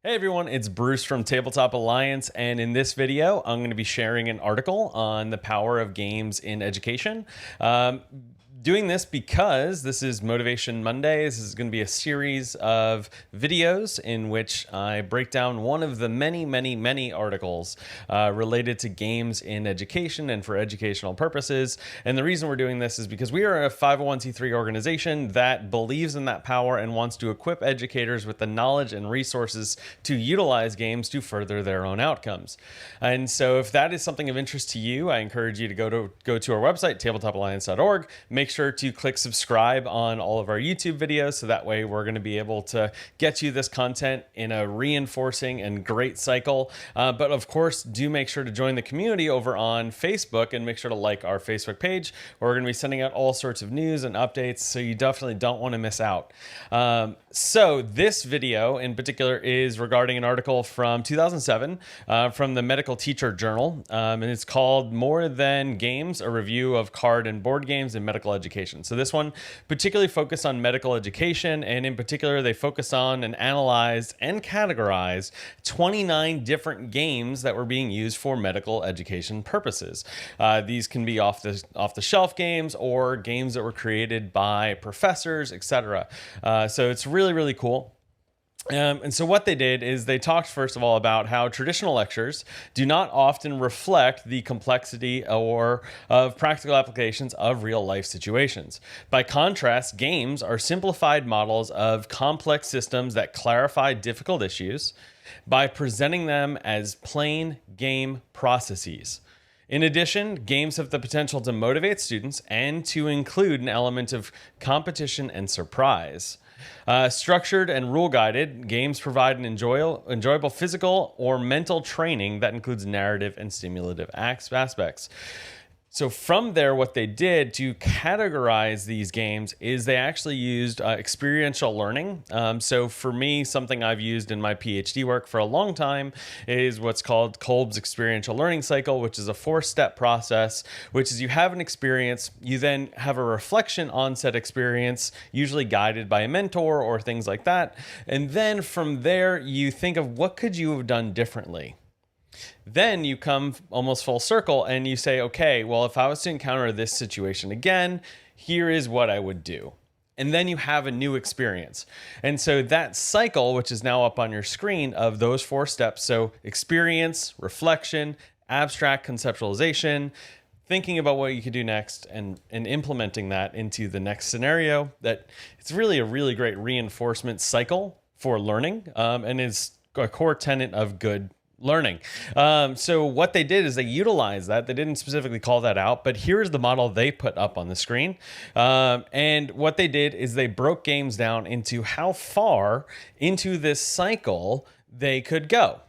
Hey everyone, it's Bruce from Tabletop Alliance, and in this video, I'm going to be sharing an article on the power of games in education. Doing this because this is Motivation Mondays. This is going to be a series of videos in which I break down one of the many articles related to games in education and for educational purposes. And the reason we're doing this is because we are a 501c3 organization that believes in that power and wants to equip educators with the knowledge and resources to utilize games to further their own outcomes. And so if that is something of interest to you, I encourage you to go to our website, tabletopalliance.org. Make sure to click subscribe on all of our YouTube videos, so that way we're going to be able to get you this content in a reinforcing and great cycle. But of course, do make sure to join the community over on Facebook and make sure to like our Facebook page, where we're going to be sending out all sorts of news and updates, so you definitely don't want to miss out. So this video in particular is regarding an article from 2007 from the Medical Teacher Journal, and it's called More Than Games, a review of card and board games in medical education. So this one particularly focused on medical education, and in particular they focused on and analyzed and categorized 29 different games that were being used for medical education purposes. These can be off the shelf games or games that were created by professors, etc. So it's really cool. And so what they did is they talked first of all about how traditional lectures do not often reflect the complexity or of practical applications of real life situations. By contrast, games are simplified models of complex systems that clarify difficult issues by presenting them as plain game processes. In addition, games have the potential to motivate students and to include an element of competition and surprise. Structured and rule-guided, games provide an enjoyable physical or mental training that includes narrative and stimulative aspects. So from there, what they did to categorize these games is they actually used experiential learning. So for me, something I've used in my PhD work for a long time is what's called Kolb's experiential learning cycle, which is a 4-step process, which is you have an experience, you then have a reflection on said experience, usually guided by a mentor or things like that. And then from there, you think of what could you have done differently? Then you come almost full circle and you say, okay, well, if I was to encounter this situation again, here is what I would do. And then you have a new experience. And so that cycle, which is now up on your screen, of those 4 steps, so experience, reflection, abstract conceptualization, thinking about what you could do next, and implementing that into the next scenario, that it's really a really great reinforcement cycle for learning, and is a core tenet of good learning. So what they did is they utilized that. They didn't specifically call that out, but here's the model they put up on the screen. And what they did is they broke games down into how far into this cycle they could go.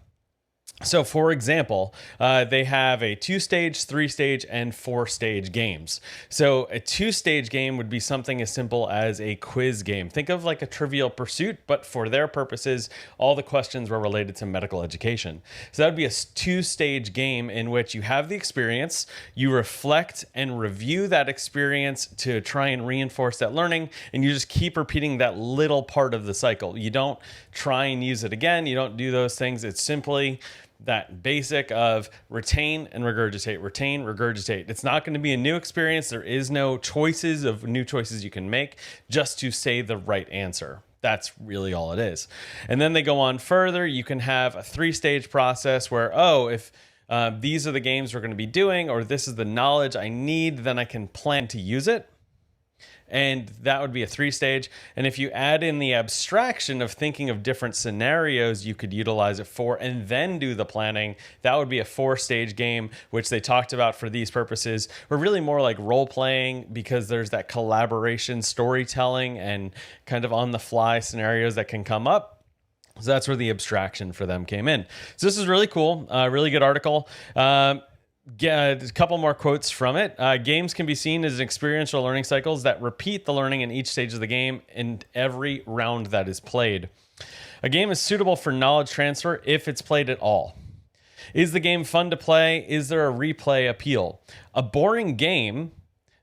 So for example, they have a 2-stage, 3-stage, and 4-stage games. So a 2-stage game would be something as simple as a quiz game. Think of like a Trivial Pursuit, but for their purposes, all the questions were related to medical education. So that would be a 2-stage game in which you have the experience, you reflect and review that experience to try and reinforce that learning, and you just keep repeating that little part of the cycle. You don't try and use it again. You don't do those things. It's simply that basic of retain and regurgitate, retain, regurgitate. It's not going to be a new experience. There is no new choices you can make just to say the right answer. That's really all it is. And then they go on further. You can have a 3-stage process where, if these are the games we're going to be doing, or this is the knowledge I need, then I can plan to use it. And that would be a 3-stage. And if you add in the abstraction of thinking of different scenarios you could utilize it for and then do the planning, that would be a 4-stage game, which they talked about for these purposes. We're really more like role-playing, because there's that collaboration, storytelling, and kind of on-the-fly scenarios that can come up. So that's where the abstraction for them came in. So this is really cool, really good article. A couple more quotes from it. Games can be seen as experiential learning cycles that repeat the learning in each stage of the game in every round that is played. A game is suitable for knowledge transfer if it's played at all. Is the game fun to play? Is there a replay appeal? A boring game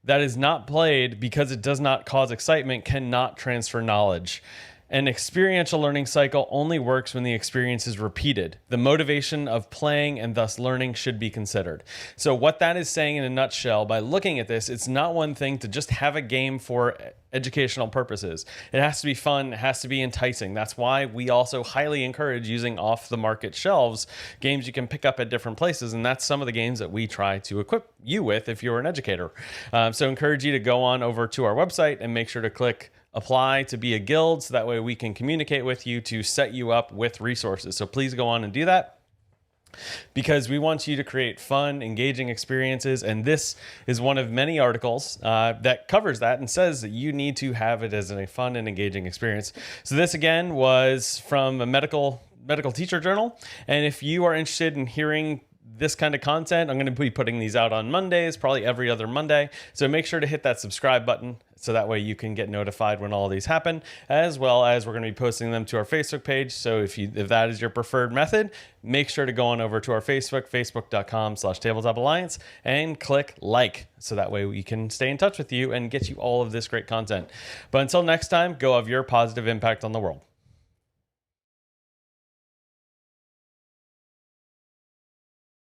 that is not played because it does not cause excitement cannot transfer knowledge. An experiential learning cycle only works when the experience is repeated. The motivation of playing and thus learning should be considered. So what that is saying in a nutshell, by looking at this, it's not one thing to just have a game for educational purposes. It has to be fun, it has to be enticing. That's why we also highly encourage using off the market shelves, games you can pick up at different places, and that's some of the games that we try to equip you with if you're an educator. So encourage you to go on over to our website and make sure to click apply to be a guild, so that way we can communicate with you to set you up with resources. So please go on and do that, because we want you to create fun, engaging experiences. And this is one of many articles that covers that and says that you need to have it as a fun and engaging experience. So this again was from a medical teacher journal. And if you are interested in hearing this kind of content, I'm going to be putting these out on Mondays, probably every other Monday. So make sure to hit that subscribe button, so that way you can get notified when all these happen, as well as we're going to be posting them to our Facebook page. So if that is your preferred method, make sure to go on over to our Facebook, facebook.com/Tabletop Alliance, and click like, so that way we can stay in touch with you and get you all of this great content. But until next time, go have your positive impact on the world.